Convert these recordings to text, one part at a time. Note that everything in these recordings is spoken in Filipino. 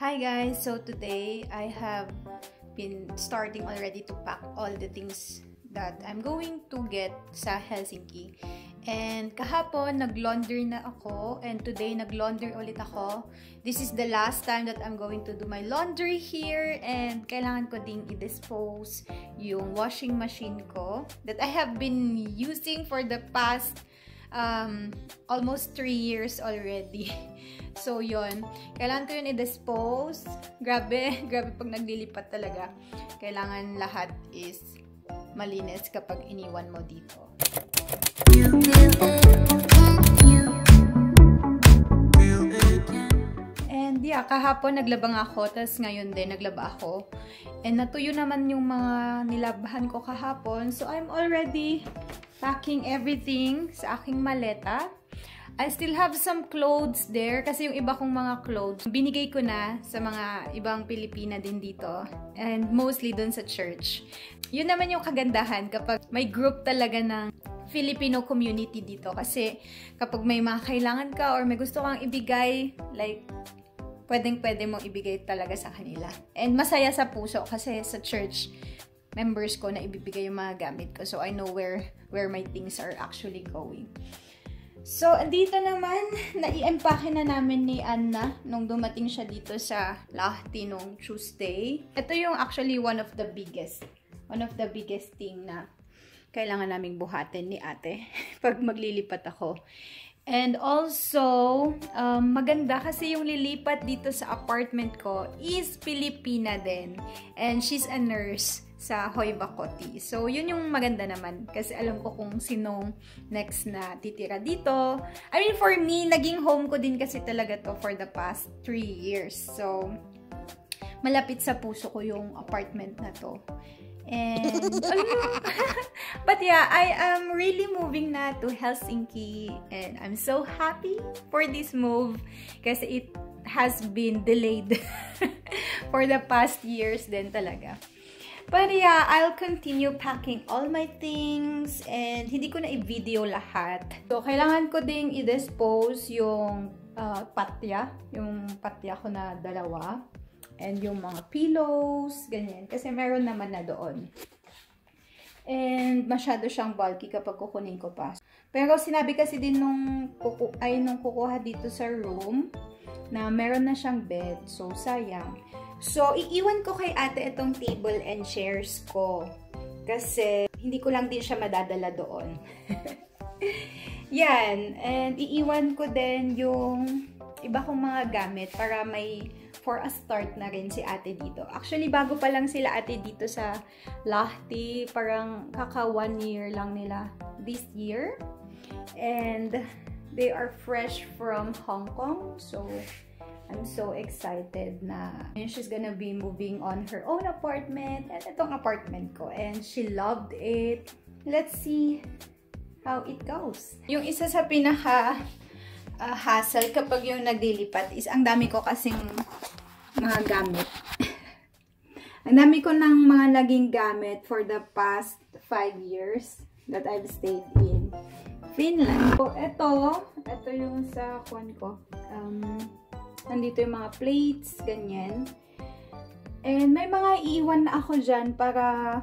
Hi guys! So today I have been starting already to pack all the things that I'm going to get sa Helsinki. And kahapon nag-launder na ako and today nag-launder ulit ako. This is the last time that I'm going to do my laundry here and kailangan ko ding i-dispose yung washing machine ko that I have been using for the past almost 3 years already. So, yun. Kailangan ko yun i-dispose. Grabe pag naglilipat talaga. Kailangan lahat is malinis kapag iniwan mo dito. And yeah, kahapon naglabang ako, tas ngayon din naglaba ako. And natuyo naman yung mga nilabahan ko kahapon. So, I'm already packing everything sa aking maleta. I still have some clothes there kasi yung iba kong mga clothes binigay ko na sa mga ibang Pilipina din dito and mostly dun sa church. Yun naman yung kagandahan kapag may group talaga ng Filipino community dito kasi kapag may mga kailangan ka or may gusto kang ibigay, like pwedeng-pwede mong ibigay talaga sa kanila. And masaya sa puso kasi sa church members ko na ibibigay yung mga gamit ko, so I know where my things are actually going. So, andito naman, nai-empake na namin ni Anna nung dumating siya dito sa Lahti nung Tuesday. Ito yung actually one of the biggest thing na kailangan naming buhatin ni ate pag maglilipat ako. And also, maganda kasi yung lilipat dito sa apartment ko is Pilipina din. And she's a nurse sa Hoivakoti. So, yun yung maganda naman. Kasi alam ko kung sinong next na titira dito. I mean, for me, naging home ko din kasi talaga to for the past 3 years. So, malapit sa puso ko yung apartment na to. And, but yeah, I am really moving na to Helsinki. And I'm so happy for this move. Kasi it has been delayed for the past years din talaga. But yeah, I'll continue packing all my things and hindi ko na i-video lahat. So, kailangan ko ding i-dispose yung patya. Yung patya ko na 2. And yung mga pillows, ganyan. Kasi meron naman na doon. And masyado siyang bulky kapag kukunin ko pa. Pero sinabi kasi din nung kukuha dito sa room na meron na siyang bed. So, sayang. So, iiwan ko kay ate itong table and chairs ko. Kasi, hindi ko lang din siya madadala doon. Yan. And, iiwan ko din yung iba kong mga gamit para may for a start na rin si ate dito. Actually, bago pa lang sila ate dito sa Lahti. Parang kaka 1 year lang nila this year. And, they are fresh from Hong Kong. So, I'm so excited na she's gonna be moving on her own apartment and itong apartment ko. And she loved it. Let's see how it goes. Yung isa sa pinaka hassle kapag yung naglilipat is ang dami ko kasing mga gamit. Ang dami ko ng mga naging gamit for the past 5 years that I've stayed in Finland. So, ito yung sa kwan ko. Nandito yung mga plates, ganyan. And may mga iiwan na ako dyan para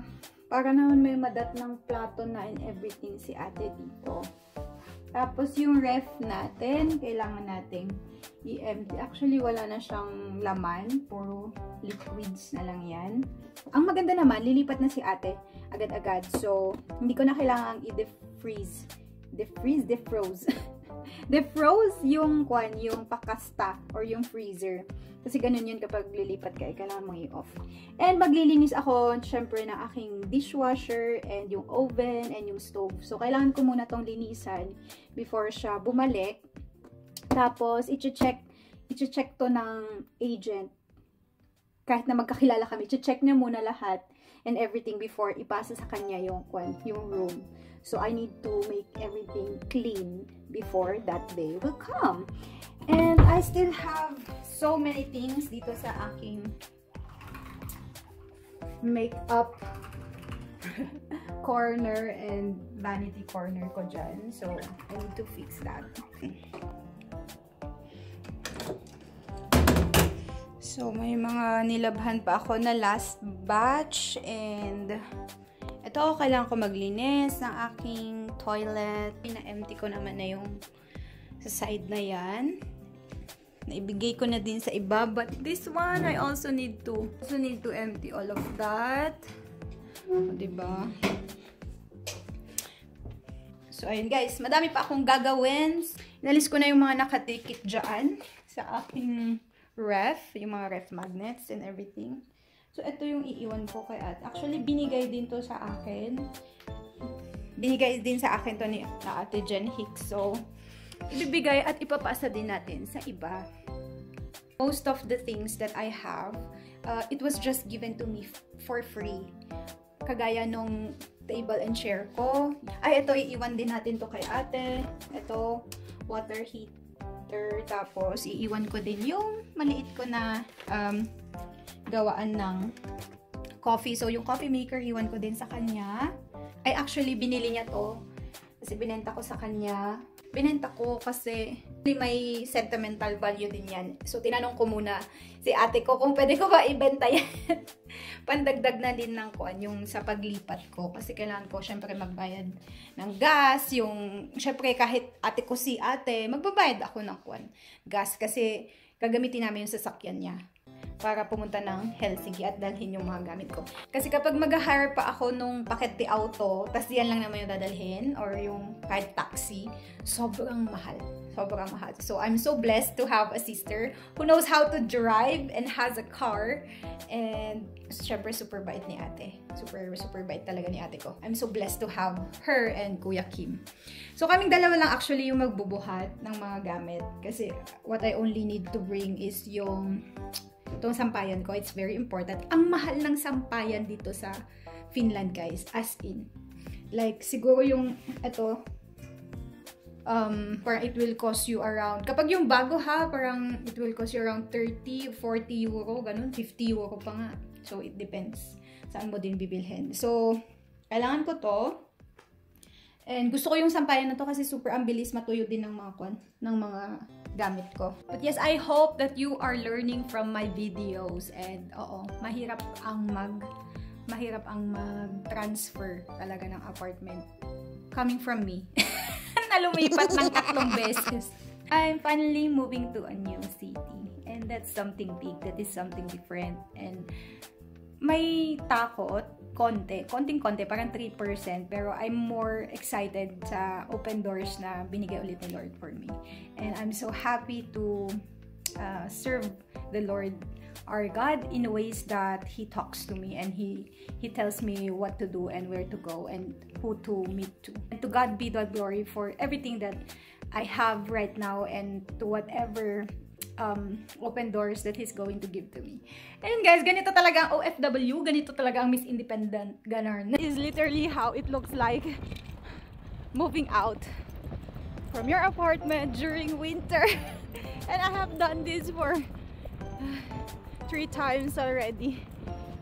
naman may madat ng plato na and everything si ate dito. Tapos yung ref natin, kailangan nating i-empty. Actually, wala na siyang laman. Puro liquids na lang yan. Ang maganda naman, lilipat na si ate agad-agad. So, hindi ko na kailangang i-defroze. Defroze yung pakasta or yung freezer. Kasi ganun yun kapag lilipat ka, kailangan mong i-off. And maglilinis ako, syempre, ng aking dishwasher and yung oven and yung stove. So, kailangan ko muna tong linisan before siya bumalik. Tapos, i-check to ng agent. Kahit na magkakilala kami, i-check niya muna lahat and everything before ipasa sa kanya yung room. So, I need to make everything clean before that day will come. And I still have so many things dito sa aking makeup corner and vanity corner ko dyan. So, I need to fix that. So, may mga nilabhan pa ako na last batch. And, ito, kailangan ko maglinis ng aking toilet. Pina-empty ko naman na yung sa side na yan. Naibigay ko na din sa iba. But this one, I also need to empty all of that. O, diba? So, ayun guys, madami pa akong gagawin. Inalis ko na yung mga nakatikit dyan sa aking ref, yung mga ref magnets and everything. So, ito yung iiwan ko kay ate. Actually, binigay din to sa akin. Binigay din sa akin to ni ate Jen Hicks. So, ibibigay at ipapasa din natin sa iba. Most of the things that I have, it was just given to me for free. Kagaya nung table and chair ko. Ay, ito, iiwan din natin to kay ate. Ito, water heater. Tapos, iiwan ko din yung maliit ko na gawaan ng coffee. So, yung coffee maker, iwan ko din sa kanya. Ay, actually, binili niya to. Kasi binenta ko sa kanya. Binenta ko kasi may sentimental value din yan. So, tinanong ko muna si ate ko kung pwede ko ba ibenta yan. Pandagdag na din ng kuan yung sa paglipat ko. Kasi kailangan ko syempre magbayad ng gas. Yung, syempre kahit ate ko si ate, magbabayad ako ng kuan gas. Kasi gagamitin namin yung sasakyan niya para pumunta ng Helsinki at dalhin yung mga gamit ko. Kasi kapag mag-hire pa ako nung paketti auto, tas yan lang naman yung dadalhin, or yung kahit taxi, sobrang mahal. Sobrang mahal. So, I'm so blessed to have a sister who knows how to drive and has a car. And, syempre, super bait ni ate. Super bait talaga ni ate ko. I'm so blessed to have her and Kuya Kim. So, kaming dalawa lang actually yung magbubuhat ng mga gamit. Kasi, what I only need to bring is yung itong sampayan ko. It's very important. Ang mahal ng sampayan dito sa Finland, guys. As in. Like, siguro yung, ito, parang it will cost you around, kapag yung bago ha, parang it will cost you around 30, 40 euro, ganun, 50 euro pa nga. So, it depends saan mo din bibilhin. So, kailangan ko to. And gusto ko yung sampayan na to kasi super ang bilis matuyo din ng mga gamit ko. But yes, I hope that you are learning from my videos. And oo, mahirap ang mag-transfer talaga ng apartment. Coming from me. Na lumipat ng 3 beses. I'm finally moving to a new city. And that's something big. That is something different. And may takot, konting-konti, parang 3%, pero I'm more excited sa open doors na binigay ulit ni Lord for me. And I'm so happy to serve the Lord, our God, in ways that He talks to me and He tells me what to do and where to go and who to meet to. And to God be the glory for everything that I have right now and to whatever open doors that He's going to give to me. And guys, ganito talaga ang OFW, ganito talaga ang Miss Independent. Ganun. This is literally how it looks like moving out from your apartment during winter. And I have done this for 3 times already.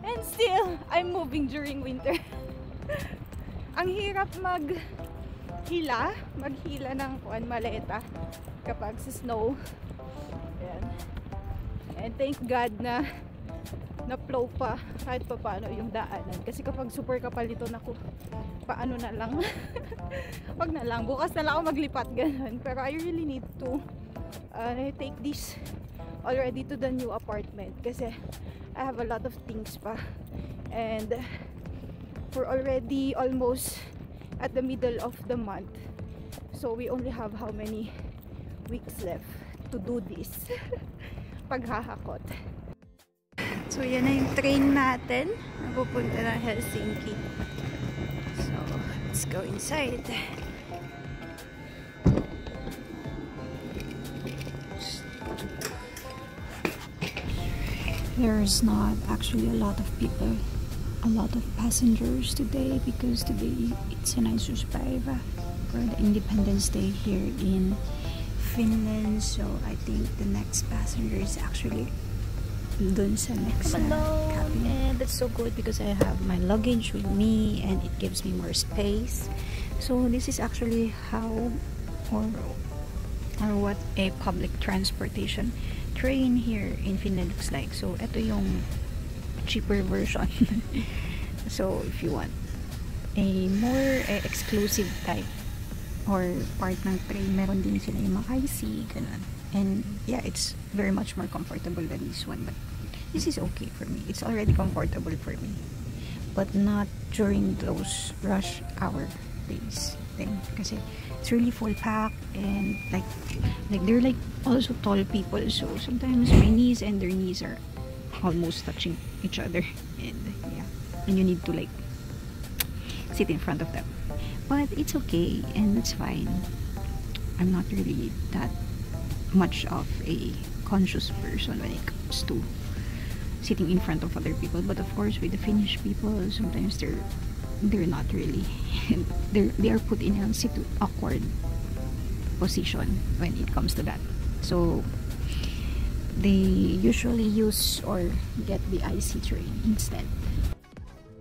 And still, I'm moving during winter. Ang hirap maghila ng maleta kapag sa snow. Ayan. And thank God na na-flow pa kahit pa paano yung daanan. Kasi kapag super kapal ito, naku, paano na lang. Wag na lang. Bukas na lang ako maglipat, ganun. Pero I really need to take this already to the new apartment. Kasi I have a lot of things pa. And we're already almost at the middle of the month. So we only have how many weeks left to do this. Paghahakot. So yan na yung train natin. Napupunta ng Helsinki. So let's go inside. There's not actually a lot of people, a lot of passengers today because today it's a nice Päivä for the Independence Day here in Finland. So I think the next passenger is actually dun sa next cabin. And that's so good because I have my luggage with me and it gives me more space. So this is actually how or what a public transportation train here in Finland looks like. So, ito yung cheaper version. So, if you want a more exclusive type or part ng train, meron din sila yung mga IC, ganun. And yeah, it's very much more comfortable than this one, but this is okay for me. It's already comfortable for me, but not during those rush hour days thing, kasi it's really full pack, and like they're like also tall people, so sometimes my knees and their knees are almost touching each other, and yeah, and you need to like sit in front of them, but it's okay and it's fine. I'm not really that much of a conscious person when it comes to sitting in front of other people, but of course with the Finnish people, sometimes they're not really they are put in a awkward position when it comes to that, so they usually use or get the IC train instead.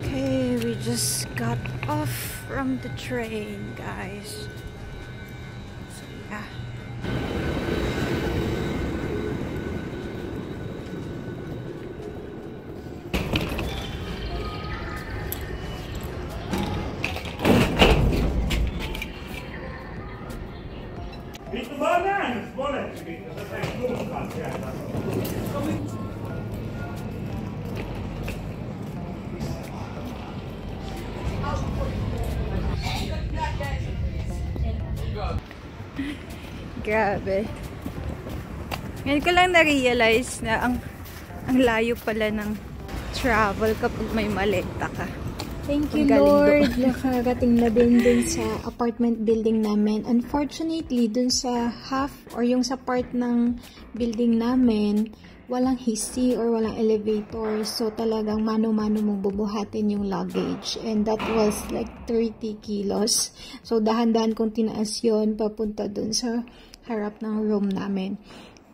Okay, we just got off from the train, guys. So yeah. Grabe. Ngayon ko lang na-realize na ang layo pala ng travel kapag may maleta ka. Thank you, Lord. Nakarating na din dun sa apartment building namin. Unfortunately, dun sa half or yung sa part ng building namin, walang hisi or walang elevator. So, talagang mano-mano mong bubuhatin yung luggage. And that was like 30 kilos. So, dahan-dahan kong tinaas yun papunta dun sa harap ng room namin.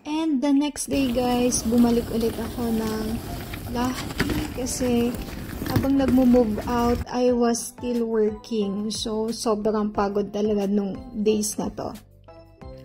And the next day, guys, bumalik ulit ako ng Lahti kasi habang nagmo-move out, I was still working. So, sobrang pagod talaga nung days na to.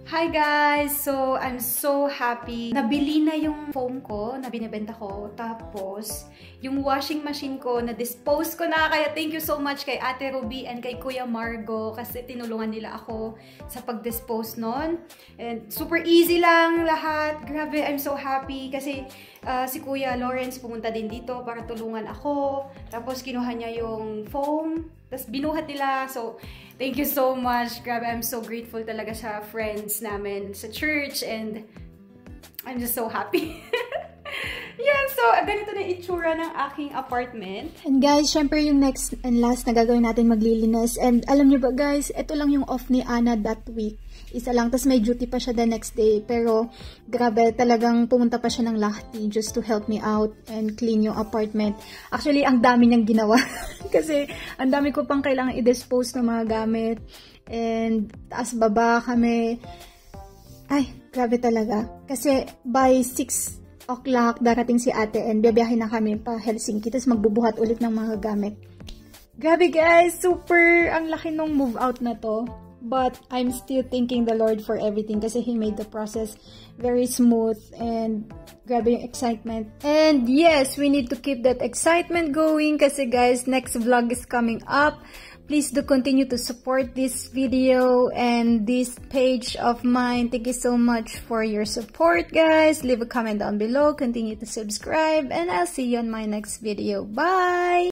Hi guys! So, I'm so happy. Nabili na yung foam ko na binibenta ko. Tapos, yung washing machine ko, na-dispose ko na. Kaya thank you so much kay Ate Ruby and kay Kuya Margo kasi tinulungan nila ako sa pag-dispose nun. And super easy lang lahat. Grabe, I'm so happy kasi si Kuya Lawrence pumunta din dito para tulungan ako. Tapos, kinuha niya yung foam. Tapos, binuhat nila. So, thank you so much. Grabe, I'm so grateful talaga sa friends namin sa church. And I'm just so happy. Yan, so, ganito na itsura ng aking apartment. And guys, syempre yung next and last na gagawin natin maglilinis. And alam niyo ba guys, ito lang yung off ni Anna that week. Isa lang, tas may duty pa siya the next day. Pero, grabe, talagang pumunta pa siya ng Lahti just to help me out and clean yung apartment. Actually, ang dami niyang ginawa. Kasi, ang dami ko pang kailangan i-dispose ng mga gamit. And, taas baba kami. Ay, grabe talaga. Kasi, by 6 o'clock, darating si ate and biyabiyahin na kami pa Helsinki. Tapos, magbubuhat ulit ng mga gamit. Grabe guys, super ang laki nung move out na to. But I'm still thanking the Lord for everything kasi He made the process very smooth and grabe yung excitement. And yes, we need to keep that excitement going kasi guys, next vlog is coming up. Please do continue to support this video and this page of mine. Thank you so much for your support guys. Leave a comment down below. Continue to subscribe and I'll see you on my next video. Bye!